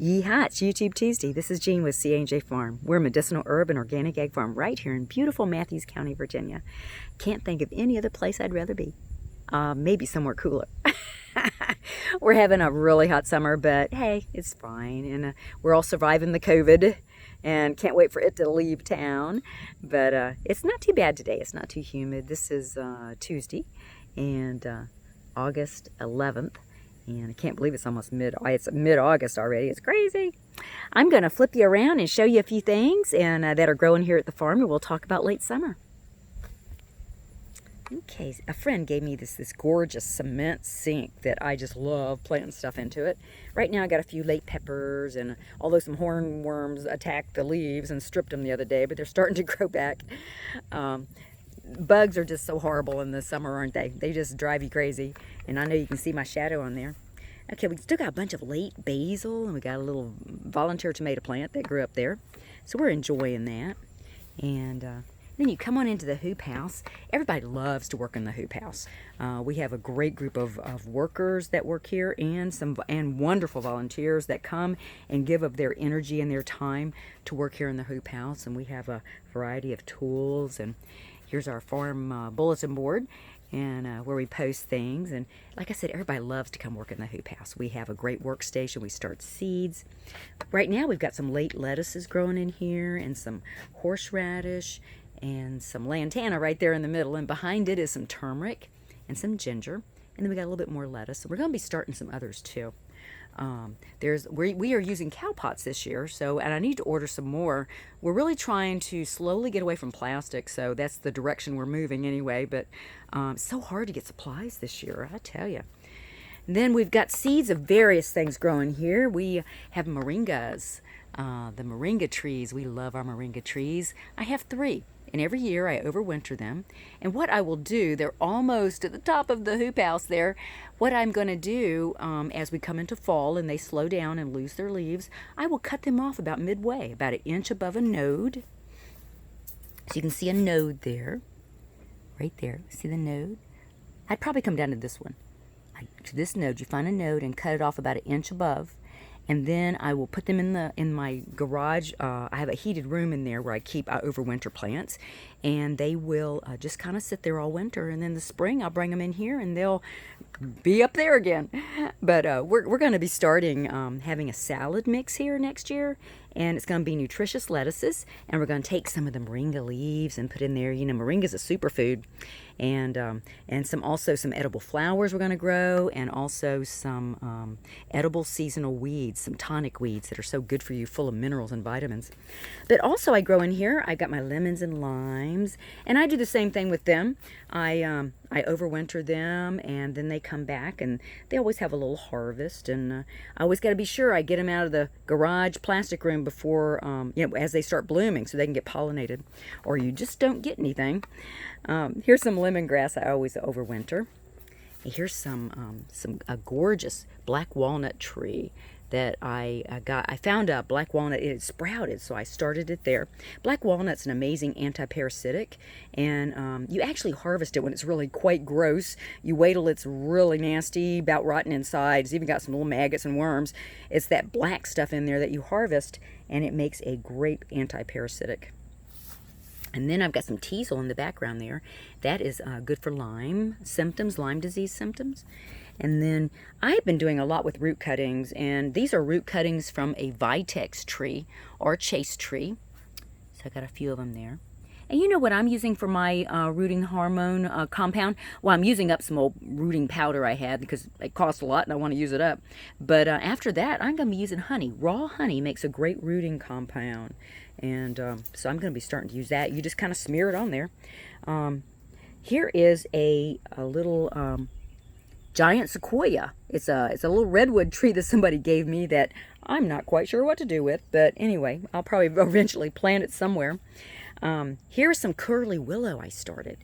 Yeehaw, it's YouTube Tuesday. This is Jean with C&J Farm. We're a medicinal herb and organic egg farm right here in beautiful Matthews County, Virginia. Can't think of any other place I'd rather be. Maybe somewhere cooler. We're having a really hot summer, but hey, it's fine. And we're all surviving the COVID and can't wait for it to leave town. But it's not too bad today. It's not too humid. This is Tuesday and August 11th. And I can't believe it's almost mid-August already. It's crazy. I'm going to flip you around and show you a few things and that are growing here at the farm, and we'll talk about late summer. Okay, a friend gave me this gorgeous cement sink that I just love planting stuff into it. Right now I got a few late peppers, and although some hornworms attacked the leaves and stripped them the other day, but they're starting to grow back. Bugs are just so horrible in the summer, aren't they? They just drive you crazy. And I know you can see my shadow on there. Okay, we still got a bunch of late basil, and we got a little volunteer tomato plant that grew up there. So we're enjoying that. And then you come on into the hoop house. Everybody loves to work in the hoop house. We have a great group of workers that work here, and wonderful volunteers that come and give of their energy and their time to work here in the hoop house. And we have a variety of tools, and here's our farm bulletin board, and where we post things. And like I said, everybody loves to come work in the hoop house. We have a great workstation. We start seeds. Right now we've got some late lettuces growing in here, and some horseradish, and some lantana right there in the middle. And behind it is some turmeric and some ginger. And then we got a little bit more lettuce. So we're going to be starting some others too. We are using cow pots this year, and I need to order some more. We're really trying to slowly get away from plastic, so that's the direction we're moving anyway. But it's so hard to get supplies this year, I tell you. And then we've got seeds of various things growing here. We have moringas, the moringa trees. We love our moringa trees. I have 3. And every year I overwinter them. And what I will do, they're almost at the top of the hoop house there. What I'm going to do as we come into fall and they slow down and lose their leaves, I will cut them off about midway, about 1 inch above a node. So you can see a node there, right there. See the node? I'd probably come down to this one. To this node, you find a node and cut it off about 1 inch above. And then I will put them in my garage. I have a heated room in there where I keep overwinter plants, and they will just kind of sit there all winter. And then the spring, I'll bring them in here, and they'll be up there again. But we're going to be starting having a salad mix here next year, and it's going to be nutritious lettuces. And we're going to take some of the moringa leaves and put in there. You know, moringa is a superfood, and also some edible flowers we're going to grow, and also some edible seasonal weeds, some tonic weeds that are so good for you, full of minerals and vitamins. But also I grow in here, I got my lemons and limes, and I do the same thing with them. I overwinter them, and then they come back, and they always have a little harvest. And I always got to be sure I get them out of the garage plastic room before, as they start blooming, so they can get pollinated, or you just don't get anything. Here's some lemongrass I always overwinter. Here's a gorgeous black walnut tree that I got. I found a black walnut. It sprouted, so I started it there. Black walnut's an amazing anti-parasitic, and you actually harvest it when it's really quite gross. You wait till it's really nasty, about rotten inside. It's even got some little maggots and worms. It's that black stuff in there that you harvest, and it makes a great anti-parasitic. And then I've got some teasel in the background there. That is good for Lyme disease symptoms. And then I've been doing a lot with root cuttings, and these are root cuttings from a vitex tree or chase tree. So I got a few of them there. And you know what I'm using for my rooting hormone compound? Well, I'm using up some old rooting powder I had because it costs a lot and I want to use it up. But after that, I'm going to be using honey. Raw honey makes a great rooting compound. And so I'm going to be starting to use that. You just kind of smear it on there. Here is a little giant sequoia. It's a little redwood tree that somebody gave me that I'm not quite sure what to do with. But anyway, I'll probably eventually plant it somewhere. Here's some curly willow I started.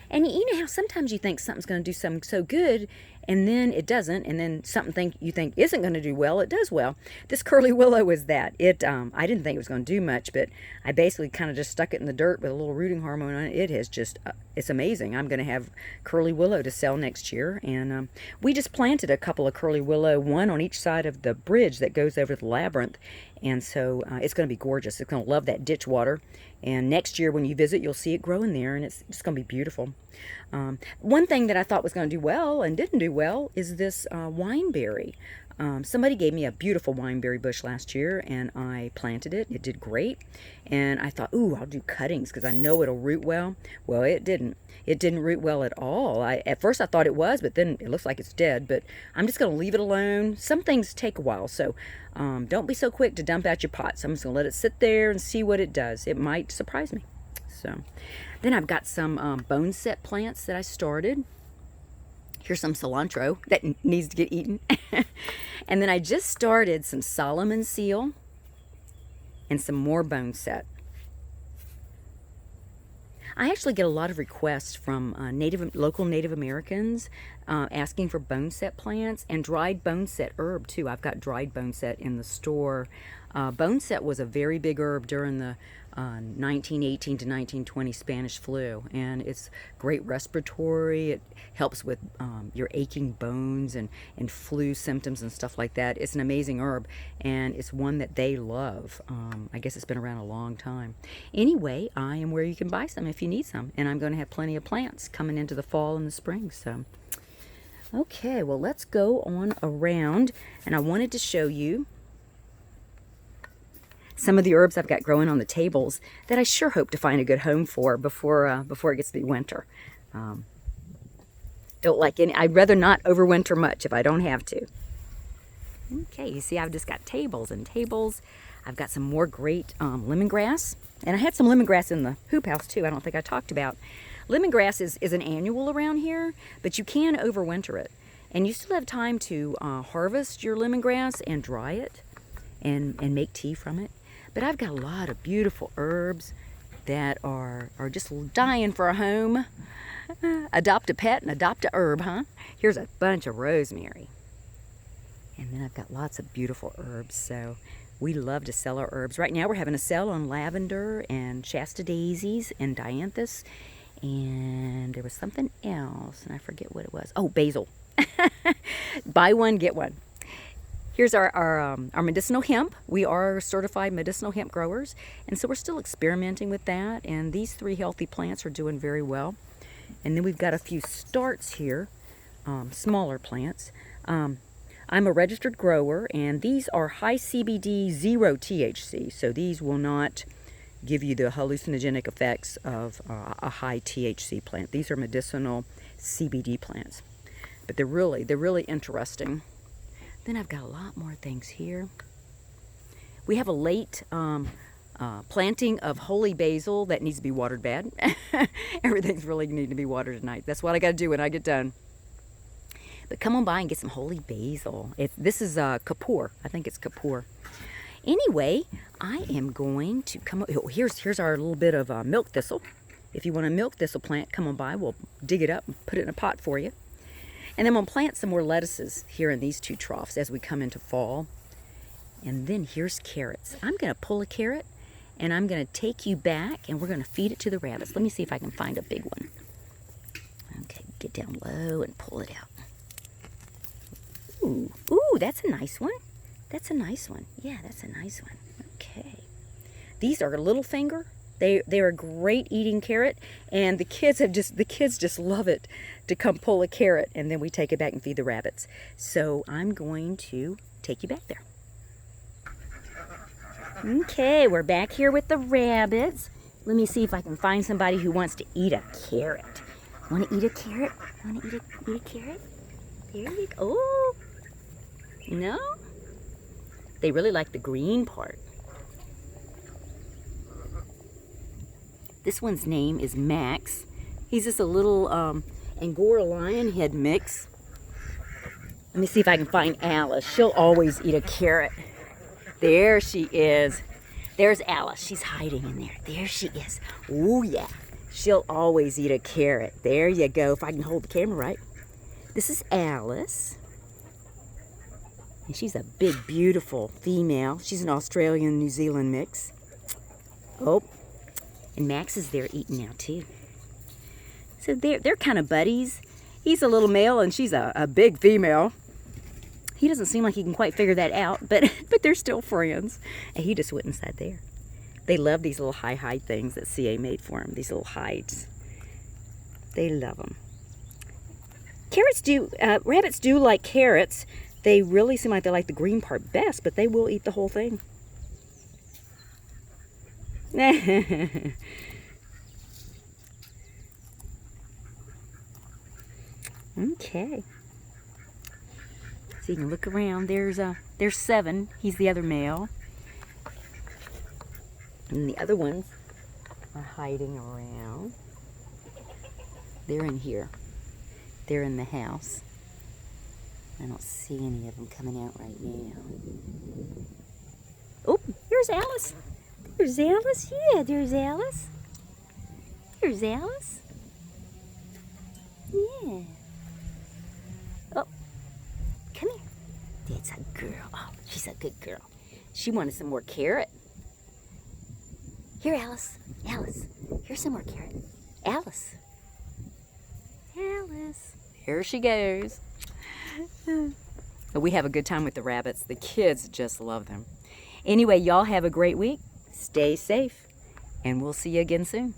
And you know how sometimes you think something's going to do something so good, and then it doesn't, and then something you think isn't going to do well, it does well. This curly willow is that. I didn't think it was going to do much, but I basically kind of just stuck it in the dirt with a little rooting hormone on it. It has just, it's amazing. I'm going to have curly willow to sell next year, and we just planted a couple of curly willow, one on each side of the bridge that goes over the labyrinth, and so it's going to be gorgeous. It's going to love that ditch water, and next year when you visit, you'll see it growing there, and it's just going to be beautiful. One thing that I thought was going to do well and didn't do well is this wineberry. Somebody gave me a beautiful wineberry bush last year, and I planted it. It did great, and I thought, ooh, I'll do cuttings because I know it'll root well. Well, it didn't. It didn't root well at all. At first I thought it was, but then it looks like it's dead. But I'm just going to leave it alone. Some things take a while, so don't be so quick to dump out your pots. I'm just going to let it sit there and see what it does. It might surprise me. So then I've got some bone set plants that I started. Here's some cilantro that needs to get eaten. And then I just started some Solomon seal and some more bone set. I actually get a lot of requests from local Native Americans asking for bone set plants and dried bone set herb too. I've got dried bone set in the store. Bone set was a very big herb during the 1918 to 1920 Spanish flu, and it's great respiratory. It helps with your aching bones and flu symptoms and stuff like that. It's an amazing herb, and it's one that they love. I guess it's been around a long time. Anyway, I am where you can buy some if you need some, and I'm going to have plenty of plants coming into the fall and the spring. So, okay, well, let's go on around, and I wanted to show you some of the herbs I've got growing on the tables that I sure hope to find a good home for before it gets to be winter. Don't like any. I'd rather not overwinter much if I don't have to. Okay, you see I've just got tables and tables. I've got some more great lemongrass, and I had some lemongrass in the Hoophouse too. I don't think I talked about. Lemongrass is an annual around here, but you can overwinter it, and you still have time to harvest your lemongrass and dry it and make tea from it. But I've got a lot of beautiful herbs that are just dying for a home. Adopt a pet and adopt a herb, huh? Here's a bunch of rosemary. And then I've got lots of beautiful herbs, so we love to sell our herbs. Right now we're having a sale on lavender and Shasta daisies and dianthus. And there was something else, and I forget what it was. Oh, basil. Buy one, get one. Here's our medicinal hemp. We are certified medicinal hemp growers, and so we're still experimenting with that, and these 3 healthy plants are doing very well. And then we've got a few starts here, smaller plants. I'm a registered grower, and these are high CBD, 0 THC, so these will not give you the hallucinogenic effects of a high THC plant. These are medicinal CBD plants, but they're really interesting. Then I've got a lot more things here. We have a late planting of holy basil that needs to be watered bad. Everything's really needing to be watered tonight. That's what I got to do when I get done. But come on by and get some holy basil. This is Kapoor. I think it's Kapoor. Anyway, I am going to come. Oh, here's our little bit of milk thistle. If you want a milk thistle plant, come on by. We'll dig it up and put it in a pot for you. And then we'll plant some more lettuces here in these 2 troughs as we come into fall. And then here's carrots. I'm going to pull a carrot, and I'm going to take you back, and we're going to feed it to the rabbits. Let me see if I can find a big one. Okay, get down low and pull it out. Ooh, that's a nice one. That's a nice one. Yeah, that's a nice one. Okay. These are little finger. They're a great eating carrot, and the kids just love it to come pull a carrot, and then we take it back and feed the rabbits. So I'm going to take you back there. Okay, we're back here with the rabbits. Let me see if I can find somebody who wants to eat a carrot. Want to eat a carrot? Want to eat a carrot? There you go. Oh, no? They really like the green part. This one's name is Max. He's just a little Angora lion head mix. Let me see if I can find Alice. She'll always eat a carrot. There she is. There's Alice. She's hiding in there. There she is. Oh, yeah. She'll always eat a carrot. There you go. If I can hold the camera right. This is Alice. And she's a big, beautiful female. She's an Australian-New Zealand mix. Oh, and Max is there eating now too. So they're kind of buddies. He's a little male and she's a big female. He doesn't seem like he can quite figure that out, but they're still friends. And he just went inside there. They love these little hide things that CA made for him, these little hides. They love them. Rabbits do like carrots. They really seem like they like the green part best, but they will eat the whole thing. Okay. So you can look around. There's 7. He's the other male. And the other ones are hiding around. They're in here. They're in the house. I don't see any of them coming out right now. Oh, here's Alice. There's Alice. Yeah, there's Alice. There's Alice. Yeah. Oh, come here. That's a girl. Oh, she's a good girl. She wanted some more carrot. Here, Alice. Alice, here's some more carrot. Alice. Alice. Here she goes. But we have a good time with the rabbits. The kids just love them. Anyway, y'all have a great week. Stay safe. And we'll see you again soon.